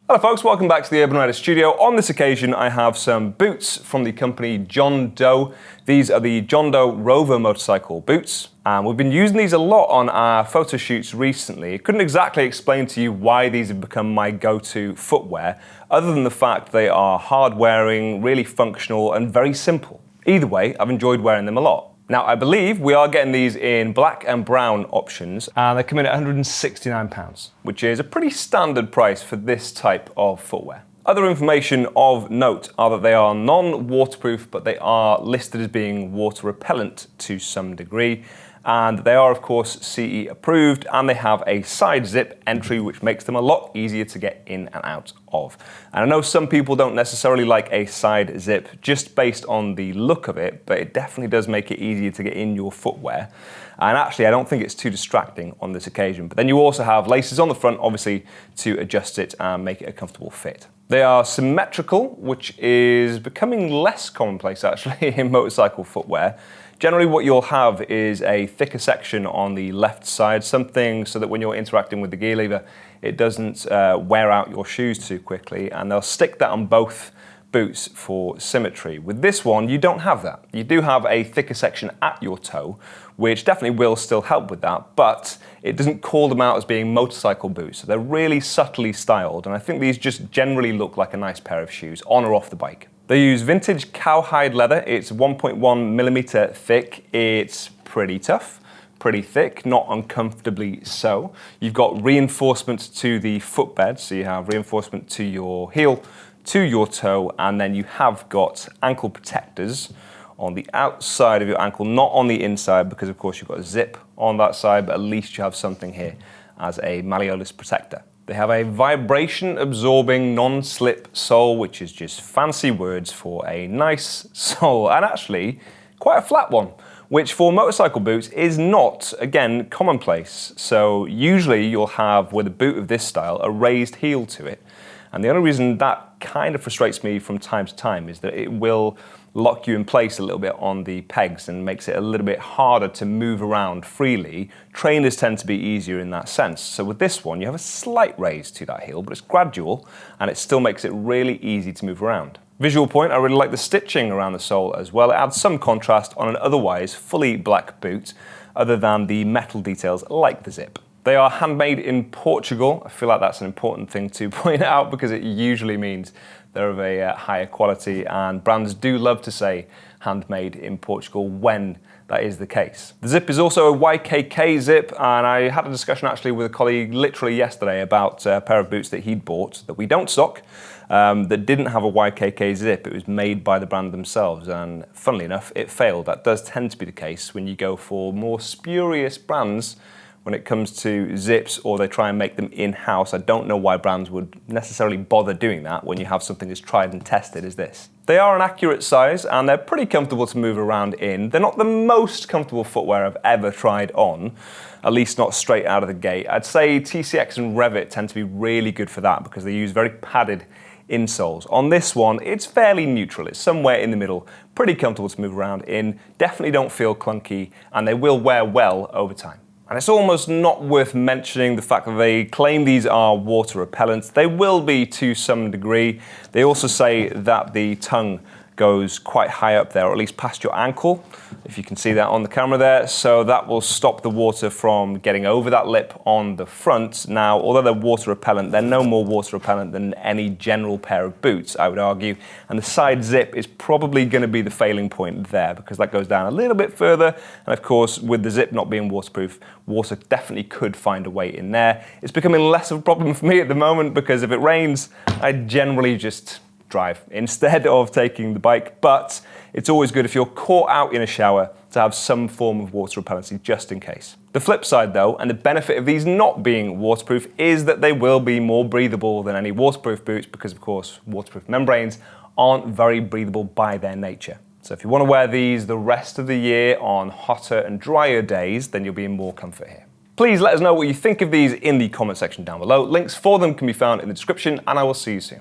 Hello folks, welcome back to the Urban Rider Studio. On this occasion I have some boots from the company John Doe. These are the John Doe Rover motorcycle boots. And we've been using these a lot on our photo shoots recently. I couldn't exactly explain to you why these have become my go-to footwear, other than the fact they are hard wearing, really functional and very simple. Either way, I've enjoyed wearing them a lot. Now, I believe we are getting these in black and brown options, and they come in at £169, which is a pretty standard price for this type of footwear. Other information of note are that they are non-waterproof, but they are listed as being water repellent to some degree. And they are, of course, CE approved, and they have a side zip entry, which makes them a lot easier to get in and out of. And I know some people don't necessarily like a side zip just based on the look of it, but it definitely does make it easier to get in your footwear. And actually, I don't think it's too distracting on this occasion. But then you also have laces on the front, obviously, to adjust it and make it a comfortable fit. They are symmetrical, which is becoming less commonplace, actually, in motorcycle footwear. Generally, what you'll have is a thicker section on the left side, something so that when you're interacting with the gear lever, it doesn't wear out your shoes too quickly, and they'll stick that on both boots for symmetry. With this one, you don't have that. You do have a thicker section at your toe, which definitely will still help with that, but it doesn't call them out as being motorcycle boots. So they're really subtly styled, and I think these just generally look like a nice pair of shoes on or off the bike. They use vintage cowhide leather. It's 1.1 millimeter thick. It's pretty tough, pretty thick, not uncomfortably so. You've got reinforcement to the footbed, so you have reinforcement to your heel, to your toe, and then you have got ankle protectors on the outside of your ankle, not on the inside, because of course you've got a zip on that side, but at least you have something here as a malleolus protector. They have a vibration-absorbing, non-slip sole, which is just fancy words for a nice sole, and actually quite a flat one, which for motorcycle boots is not, again, commonplace. So usually you'll have, with a boot of this style, a raised heel to it. And the only reason that kind of frustrates me from time to time is that it will lock you in place a little bit on the pegs and makes it a little bit harder to move around freely. Trainers tend to be easier in that sense. So with this one, you have a slight raise to that heel, but it's gradual and it still makes it really easy to move around. Visual point, I really like the stitching around the sole as well. It adds some contrast on an otherwise fully black boot, other than the metal details like the zip. They are handmade in Portugal. I feel like that's an important thing to point out because it usually means they're of a higher quality, and brands do love to say handmade in Portugal when that is the case. The zip is also a YKK zip, and I had a discussion actually with a colleague literally yesterday about a pair of boots that he'd bought that we don't stock, that didn't have a YKK zip. It was made by the brand themselves, and funnily enough, it failed. That does tend to be the case when you go for more spurious brands when it comes to zips, or they try and make them in-house. I don't know why brands would necessarily bother doing that when you have something as tried and tested as this. They are an accurate size, and they're pretty comfortable to move around in. They're not the most comfortable footwear I've ever tried on, at least not straight out of the gate. I'd say TCX and Revit tend to be really good for that because they use very padded insoles. On this one, it's fairly neutral. It's somewhere in the middle, pretty comfortable to move around in, definitely don't feel clunky, and they will wear well over time. And it's almost not worth mentioning the fact that they claim these are water repellent. They will be to some degree. They also say that the tongue goes quite high up there, or at least past your ankle, if you can see that on the camera there. So that will stop the water from getting over that lip on the front. Now, although they're water repellent, they're no more water repellent than any general pair of boots, I would argue. And the side zip is probably going to be the failing point there, because that goes down a little bit further. And of course, with the zip not being waterproof, water definitely could find a way in there. It's becoming less of a problem for me at the moment, because if it rains, I generally just drive instead of taking the bike, but it's always good if you're caught out in a shower to have some form of water repellency just in case. The flip side though, and the benefit of these not being waterproof, is that they will be more breathable than any waterproof boots, because of course waterproof membranes aren't very breathable by their nature. So if you want to wear these the rest of the year on hotter and drier days, then you'll be in more comfort here. Please let us know what you think of these in the comment section down below. Links for them can be found in the description, and I will see you soon.